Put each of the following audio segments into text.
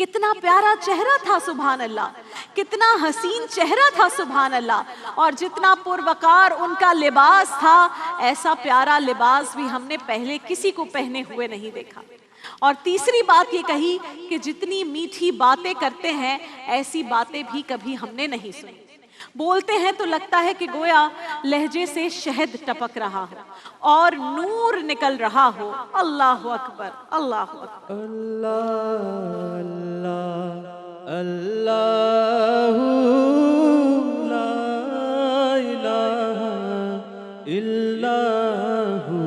کتنا پیارا چہرہ تھا سبحان اللہ، کتنا حسین چہرہ تھا سبحان اللہ، اور جتنا پروقار ان کا لباس تھا، ایسا پیارا لباس بھی ہم نے پہلے کسی کو پہنے ہوئے نہیں دیکھا۔ اور تیسری بات یہ کہی کہ جتنی میٹھی باتیں کرتے ہیں ایسی باتیں بھی کبھی ہم نے نہیں سنی۔ بولتے ہیں تو لگتا ہے کہ گویا لہجے سے شہد ٹپک رہا ہو اور نور نکل رہا ہو۔ اللہ اکبر، اللہ اکبر۔ اللہ اللہ اللہ لا الہ الا ہو،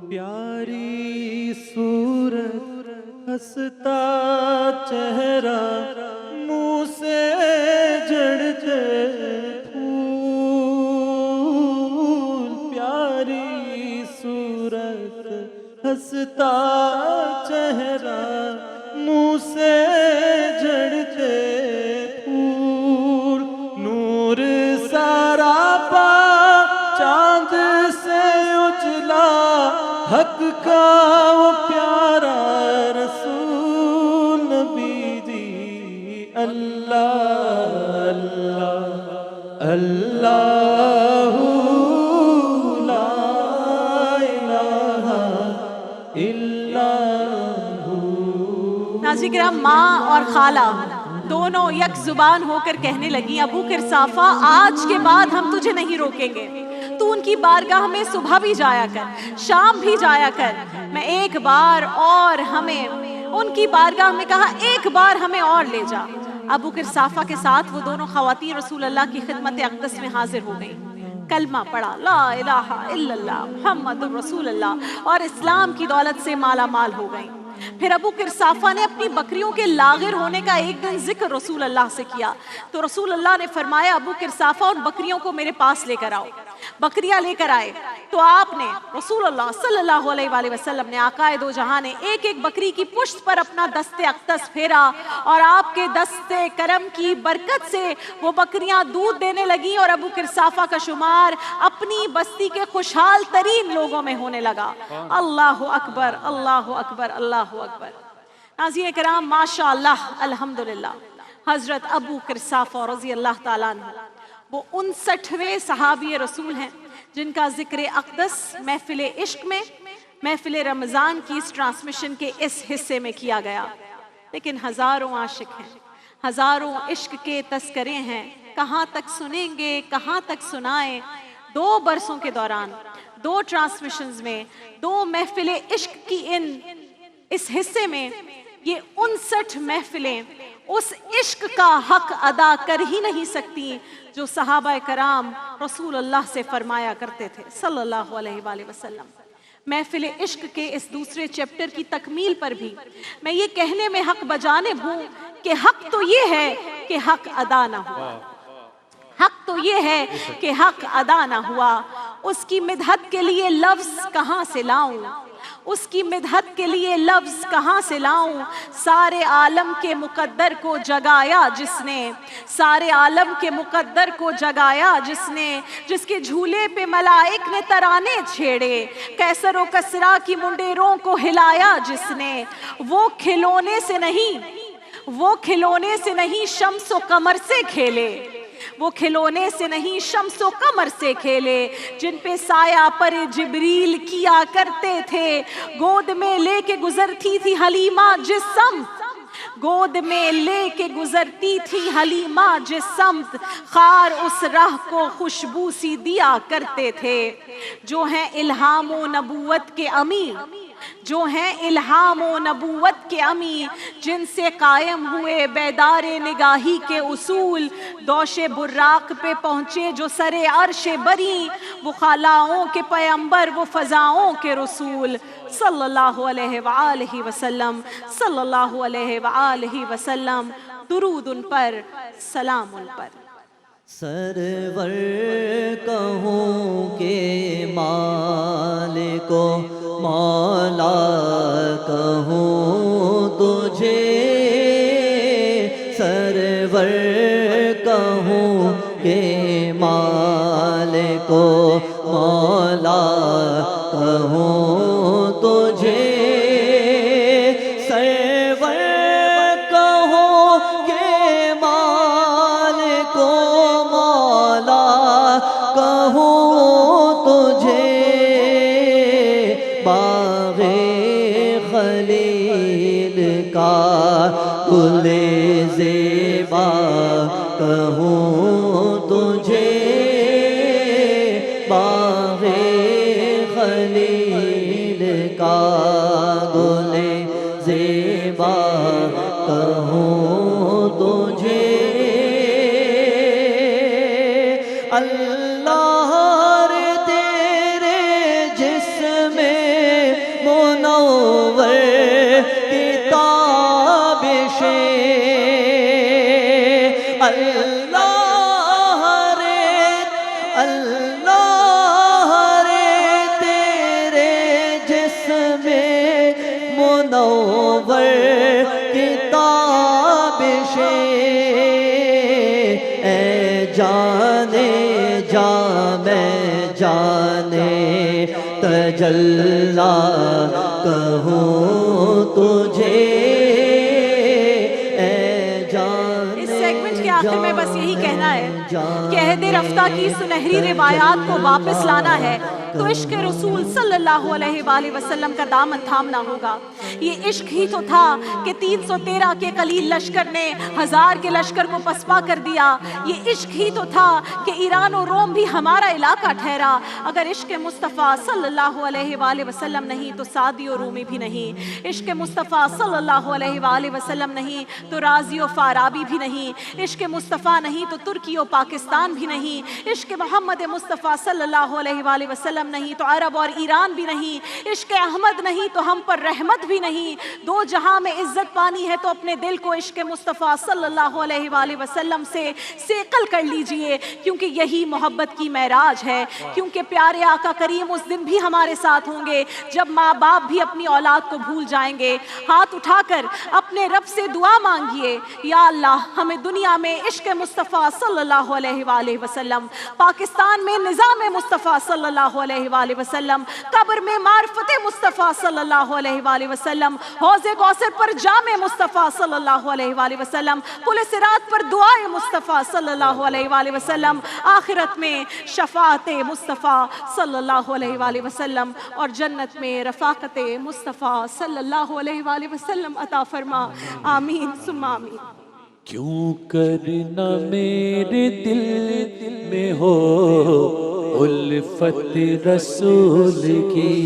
پیاری صورت ہنستا چہرہ منہ سے جڑتے پھول، پیاری صورت ہنستا چہرہ منہ سے جڑتے پھول، نور سراپا چاند سے اجلا حق کا وہ پیارا رسول نبی دی۔ اللہ اللہ اللہ لا الہ الا ہو۔ ناظرین کرام، ماں اور خالہ دونوں یک زبان ہو کر کہنے لگی، ابو قرصافہ آج کے بعد ہم تجھے نہیں روکیں گے، تو ان کی بارگاہ میں صبح بھی جایا کر، شام بھی جایا کر، میں ایک بار اور ہمیں ان کی بارگاہ میں کہا ایک بار ہمیں اور لے جا۔ ابو قرصافہ کے ساتھ وہ دونوں خواتین رسول اللہ کی خدمت اقدس میں حاضر ہو گئیں، کلمہ پڑھا، لا الہ الا اللہ محمد رسول اللہ، اور اسلام کی دولت سے مالا مال ہو گئیں۔ پھر ابو قرصافہ نے اپنی بکریوں کے لاغر ہونے کا ایک دن ذکر رسول اللہ سے کیا، تو رسول اللہ نے فرمایا ابو قرصافہ ان بکریوں کو میرے پاس لے کر آؤ۔ بکریاں لے کر آئے تو آپ نے رسول اللہ صلی اللہ علیہ وآلہ وسلم نے آقا دو جہاں نے ایک ایک بکری کی پشت پر اپنا دست اقدس پھیرا، اور آپ کے دست کرم کی برکت سے وہ بکریاں دودھ دینے لگیں، اور ابو قرصافہ کا شمار اپنی بستی کے خوشحال ترین لوگوں میں ہونے لگا۔ اللہ اکبر، اللہ اکبر، اللہ اکبر۔ ناظرین کرام، ماشاء اللہ، الحمدللہ، حضرت ابو قرصافہ رضی اللہ تعالیٰ عنہ وہ 59ویں صحابی رسول ہیں جن کا ذکر اقدس محفل عشق میں، محفل رمضان کی اس ٹرانسمیشن کے اس حصے میں کیا گیا۔ لیکن ہزاروں عاشق ہیں، ہزاروں عشق کے تذکرے ہیں، کہاں تک سنیں گے، کہاں تک سنائیں۔ 2 برسوں کے دوران 2 ٹرانسمیشنز میں 2 محفل عشق کی اس حصے میں یہ 59 محفلیں اس عشق کا حق ادا کر ہی نہیں سکتی جو صحابہ کرام رسول اللہ سے فرمایا کرتے تھے صلی اللہ علیہ وآلہ وسلم۔ محفل عشق کے اس دوسرے چیپٹر کی تکمیل پر بھی میں یہ کہنے میں حق بجانب ہوں کہ حق تو یہ ہے کہ حق ادا نہ ہوا، حق تو یہ ہے کہ حق ادا نہ ہوا۔ اس کی مدحت کے لیے لفظ کہاں سے لاؤں، اس کی مدحت کے لیے لفظ کہاں سے لاؤں۔ سارے عالم کے مقدر کو جگایا جس نے، سارے عالم کے مقدر کو جگایا جس نے، جس کے جھولے پہ ملائک نے ترانے چھیڑے، کیسر و کسرا کی منڈیروں کو ہلایا جس نے۔ وہ کھلونے سے نہیں، وہ کھلونے سے نہیں شمس و قمر سے کھیلے، وہ کھلونے سے نہیں شمس و قمر سے کھیلے، جن پہ سایہ پر جبریل کیا کرتے تھے۔ گود میں لے کے گزرتی تھی حلیمہ جس سمت، گود میں لے کے گزرتی تھی حلیمہ جس سمت، خار اس راہ کو خوشبو سی دیا کرتے تھے۔ جو ہیں الہام و نبوت کے امی، جو ہیں الہام و نبوت کے امی، جن سے قائم ہوئے بیدار نگاہی کے اصول، دوش براق پہ پہنچے جو سر عرش بری، وہ خالاؤں کے پیمبر، وہ فضاؤں کے رسول، صلی اللہ علیہ وآلہ وسلم، صلی اللہ علیہ وآلہ وسلم۔ درود ان پر، سلام ان پر۔ سرور کہوں کہ مالک و مولا کہوں تجھے، سرور کہوں کہ مالک و مولا کہوں تجھے، سرور خلیل کا گل زیبا کہوں تجھے باغ خلیل کا گل زیبا کہوں تجھے اللہ رے تیرے جسم منور کتاب سے اللہ رے تیرے جسم منور کتاب سے اے جانے جا میں جانے تجلا کہوں تجھے اے جانے اس سیگمنٹ کے آخر میں بس یہی کہنا ہے کہ عہد رفتہ کی سنہری روایات کو واپس لانا ہے تو عشق رسول صلی اللہ علیہ وآلہ وسلم کا دامن تھامنا ہوگا۔ یہ عشق ہی تو تھا کہ 313 کے قلیل لشکر نے 1000 کے لشکر کو پسپا کر دیا۔ یہ عشق ہی تو تھا کہ ایران و روم بھی ہمارا علاقہ ٹھہرا۔ اگر عشق مصطفیٰ صلی اللہ علیہ وآلہ وسلم نہیں تو سعدی و رومی بھی نہیں، عشق مصطفیٰ صلی اللہ علیہ وآلہ وسلم نہیں تو رازی و فارابی بھی نہیں، عشق مصطفیٰ نہیں تو ترکی و پاکستان بھی نہیں، عشق محمد مصطفیٰ صلی اللہ علیہ وآلہ وسلم نہیں تو عرب اور ایران بھی نہیں، عشق احمد نہیں تو ہم پر رحمت بھی نہیں۔ دو جہاں میں عزت پانی ہے تو اپنے دل کو عشق مصطفیٰ صلی اللہ علیہ وآلہ وسلم سے سیقل کر لیجئے، کیونکہ یہی محبت کی معراج ہے، کیونکہ پیارے آقا کریم اس دن بھی ہمارے ساتھ ہوں گے جب ماں باپ بھی اپنی اولاد کو بھول جائیں گے۔ ہاتھ اٹھا کر اپنے رب سے دعا مانگیے، یا اللہ ہمیں دنیا میں عشق مصطفیٰ صلی اللہ علیہ وآلہ وسلم، پاکستان میں نظام مصطفیٰ صلی اللہ علیہ وآلہ وسلم، قبر میں معرفت مصطفیٰ صلی اللہ علیہ وآلہ وسلم، حوض کوثر پر جام مصطفیٰ صلی اللہ علیہ وآلہ وسلم، پل صراط پر دعائے مصطفیٰ صلی اللہ علیہ وآلہ وسلم، آخرت میں شفاعت مصطفیٰ صلی اللہ علیہ وآلہ وسلم، اور جنت میں رفاقت مصطفیٰ صلی اللہ علیہ وآلہ وسلم عطا فرما، آمین ثم آمین۔ کیوں کرنا میرے دل میں ہو الفت رسول کی،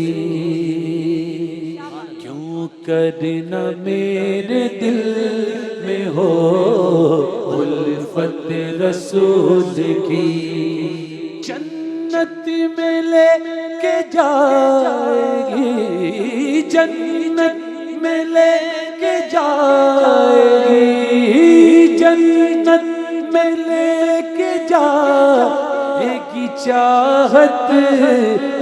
کیوں کرنا میرے دل میں ہو الفت رسول کی، جنت میں لے کے جائے گی، جنت میں لے کے جائے گی، جنت میں لے کے جائے گی چاہت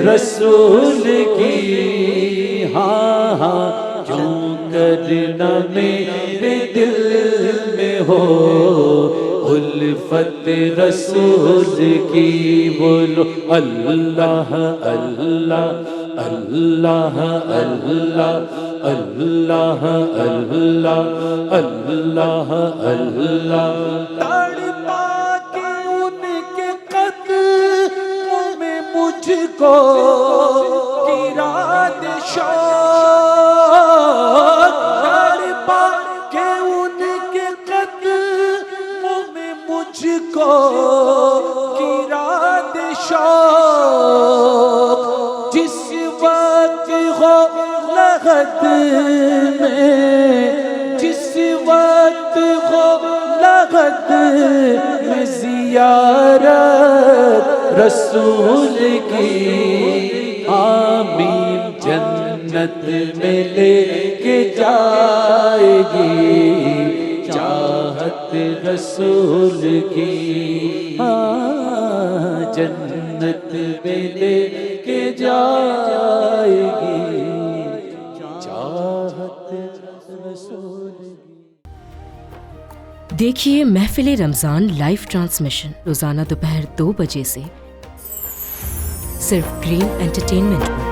رسول کی، ہاں ہاں کیوں کرنا میرے دل میں ہو الفت رسول کی، بولو اللہ اللہ اللہ اللہ اللہ اللہ اللہ اللہ، تڑپا کے ان کے قدموں میں مجھ کو گرا دے شوق، تڑپا کے ان کے قدموں میں مجھ کو گرا دے شوق، جس وقت ہو لغت میں، جس وقت ہو لغت میں زیارت رسول کی، آمین جنت میں لے کے جائے گی چاہت رسول کی، جنت میں لے کے جائے گی چاہت رسول کی۔ دیکھیے محفل رمضان لائیو ٹرانسمیشن روزانہ دوپہر 2 بجے سے صرف گرین انٹرٹینمنٹ پر۔